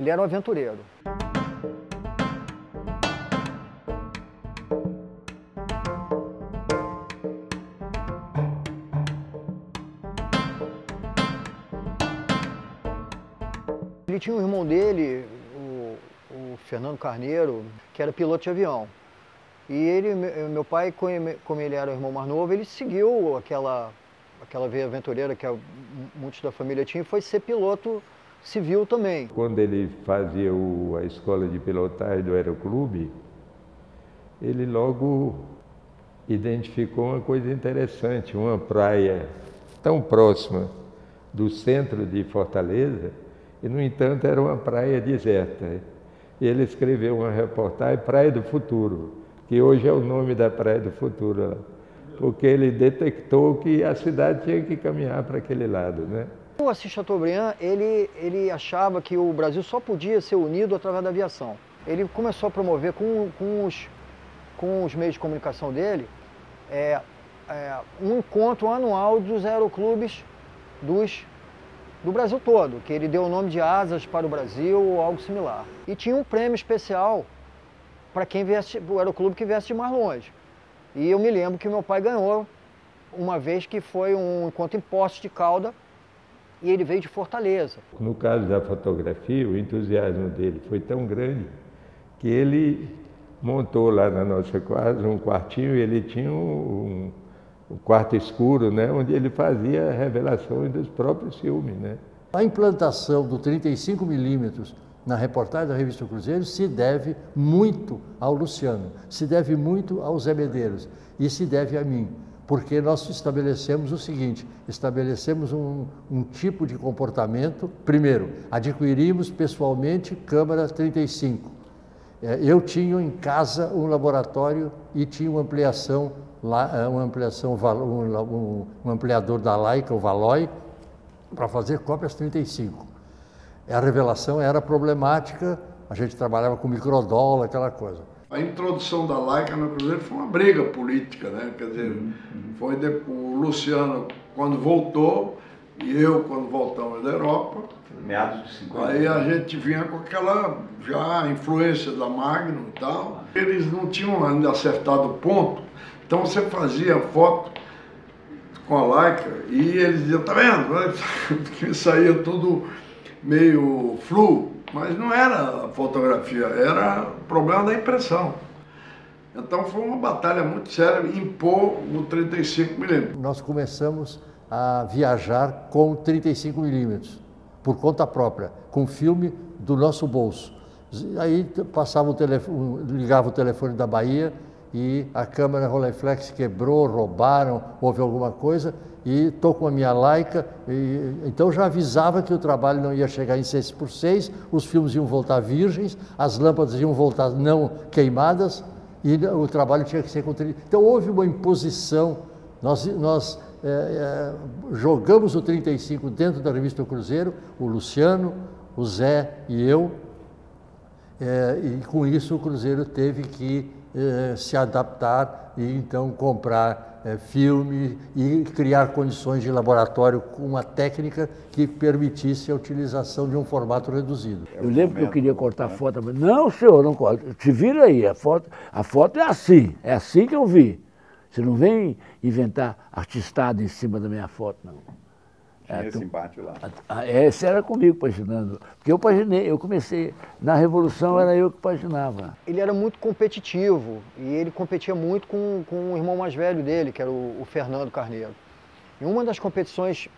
Ele era um aventureiro. Ele tinha um irmão dele, o Fernando Carneiro, que era piloto de avião. E ele, meu pai, como ele era o irmão mais novo, ele seguiu aquela veia aventureira que muitos da família tinham e foi ser piloto civil também. Quando ele fazia a escola de pilotagem do Aeroclube, ele logo identificou uma coisa interessante, uma praia tão próxima do centro de Fortaleza, e, no entanto, era uma praia deserta. E ele escreveu uma reportagem, Praia do Futuro, que hoje é o nome da Praia do Futuro, porque ele detectou que a cidade tinha que caminhar para aquele lado, né? O Assis Chateaubriand, ele achava que o Brasil só podia ser unido através da aviação. Ele começou a promover com os meios de comunicação dele um encontro anual dos aeroclubes do Brasil todo, que ele deu o nome de Asas para o Brasil ou algo similar. E tinha um prêmio especial para quem viesse, o aeroclube que viesse de mais longe. E eu me lembro que meu pai ganhou uma vez que foi um encontro em Poços de Caldas e ele veio de Fortaleza. No caso da fotografia, o entusiasmo dele foi tão grande que ele montou lá na nossa casa um quartinho e ele tinha um quarto escuro, né, onde ele fazia revelações dos próprios filmes, né? A implantação do 35mm na reportagem da Revista Cruzeiro se deve muito ao Luciano, se deve muito ao Zé Medeiros e se deve a mim, porque nós estabelecemos o seguinte, estabelecemos um tipo de comportamento. Primeiro, adquirimos pessoalmente câmera 35. Eu tinha em casa um laboratório e tinha uma ampliação, um ampliador da Leica, o Valoy, para fazer cópias 35. A revelação era problemática, a gente trabalhava com microdólar, aquela coisa. A introdução da Leica no Cruzeiro foi uma briga política, né? Quer dizer, foi o Luciano quando voltou e eu quando voltamos da Europa. Meados de 50. Aí a gente vinha com aquela já influência da Magnum e tal. Eles não tinham ainda acertado o ponto, então você fazia foto com a Leica e eles diziam, tá vendo? Que saía tudo meio flu, mas não era fotografia, era problema da impressão. Então foi uma batalha muito séria impor o 35mm. Nós começamos a viajar com 35mm, por conta própria, com filme do nosso bolso. Aí passava ligava o telefone da Bahia e a câmera Rolleiflex quebrou, roubaram, houve alguma coisa, e estou com a minha Leica, então já avisava que o trabalho não ia chegar em 6x6, os filmes iam voltar virgens, as lâmpadas iam voltar não queimadas, e o trabalho tinha que ser com 30. Então houve uma imposição, nós jogamos o 35 dentro da Revista Cruzeiro, o Luciano, o Zé e eu, e com isso o Cruzeiro teve que se adaptar e então comprar filme e criar condições de laboratório com uma técnica que permitisse a utilização de um formato reduzido. Eu lembro que eu queria cortar a foto, mas não, senhor, não corta, te vira aí, a foto é assim que eu vi. Você não vem inventar artistado em cima da minha foto, não. Tinha esse embate lá. Esse era comigo paginando, porque eu paginei, eu comecei, na Revolução era eu que paginava. Ele era muito competitivo e ele competia muito com o irmão mais velho dele, que era o Fernando Carneiro. E uma das competições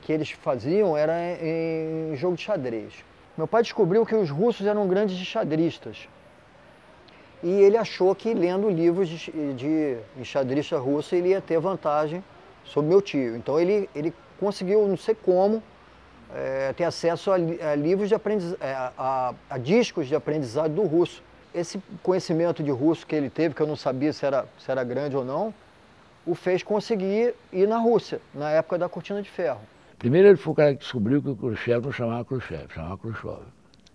que eles faziam era em jogo de xadrez. Meu pai descobriu que os russos eram grandes xadristas. E ele achou que lendo livros de enxadrista russo ele ia ter vantagem sobre meu tio. Então ele conseguiu, não sei como, ter acesso a livros de a discos de aprendizado do russo. Esse conhecimento de russo que ele teve, que eu não sabia se era grande ou não, o fez conseguir ir na Rússia, na época da Cortina de Ferro. Primeiro ele foi o cara que descobriu que o Khrushchev não chamava Khrushchev, chamava Khrushchev.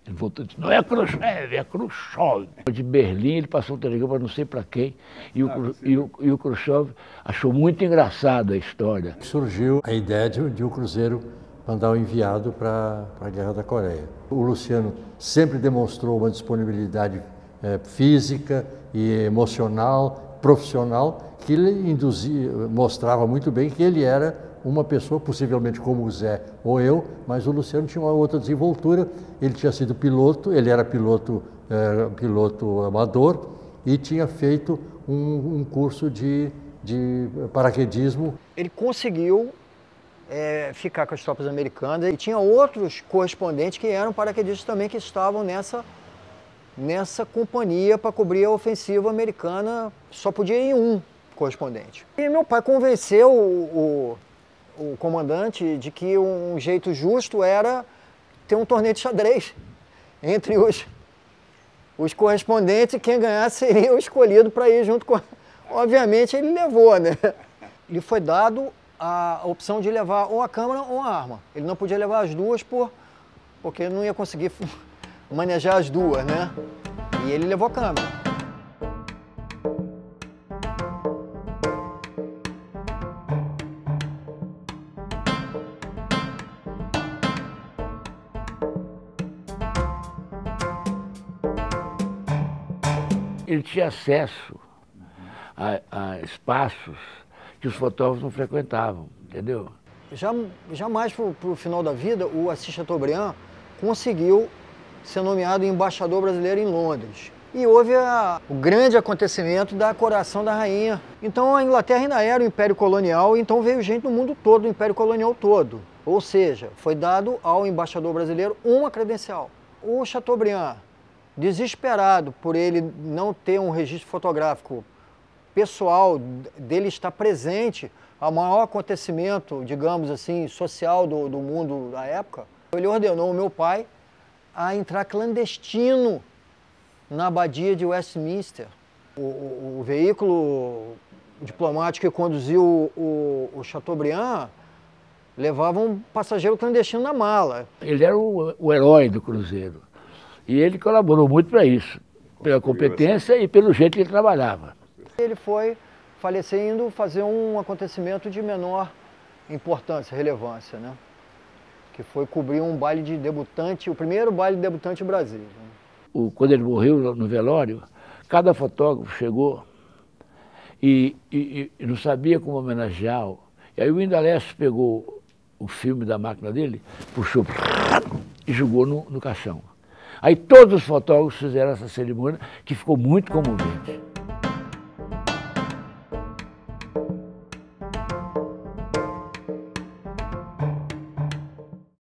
Ele voltou e disse, não é Khrushchev, é Khrushchev. De Berlim ele passou o telegrama para não sei para quem, e o Khrushchev achou muito engraçado a história. Surgiu a ideia de o Cruzeiro mandar um enviado para a Guerra da Coreia. O Luciano sempre demonstrou uma disponibilidade física e emocional, profissional, que ele mostrava muito bem que ele era uma pessoa, possivelmente como o Zé ou eu, mas o Luciano tinha uma outra desenvoltura. Ele tinha sido piloto, ele era piloto amador e tinha feito um curso de paraquedismo. Ele conseguiu ficar com as tropas americanas e tinha outros correspondentes que eram paraquedistas também, que estavam nessa companhia para cobrir a ofensiva americana. Só podia ir um correspondente. E meu pai convenceu o comandante de que um jeito justo era ter um torneio de xadrez entre os correspondentes, e quem ganhasse seria o escolhido para ir junto com... Obviamente ele levou, né? Lhe foi dado a opção de levar ou a câmera ou a arma. Ele não podia levar as duas porque ele não ia conseguir manejar as duas, né? E ele levou a câmera. Ele tinha acesso a espaços que os fotógrafos não frequentavam, entendeu? Já mais para o final da vida, o Assis Chateaubriand conseguiu ser nomeado embaixador brasileiro em Londres. E houve o grande acontecimento da coroação da rainha. Então a Inglaterra ainda era o Império Colonial, então veio gente do mundo todo, do Império Colonial todo. Ou seja, foi dado ao embaixador brasileiro uma credencial. O Chateaubriand, desesperado por ele não ter um registro fotográfico pessoal, dele estar presente ao maior acontecimento, digamos assim, social do mundo da época, ele ordenou o meu pai a entrar clandestino na abadia de Westminster. O veículo diplomático que conduziu o Chateaubriand levava um passageiro clandestino na mala. Ele era o herói do cruzeiro. E ele colaborou muito para isso, pela competência e pelo jeito que ele trabalhava. Ele foi falecer indo fazer um acontecimento de menor importância, relevância, né? Que foi cobrir um baile de debutante, o primeiro baile de debutante do Brasil. Quando ele morreu no velório, cada fotógrafo chegou e não sabia como homenagear. E aí o Indalécio pegou o filme da máquina dele, puxou e jogou no caixão. Aí todos os fotógrafos fizeram essa cerimônia, que ficou muito comovente.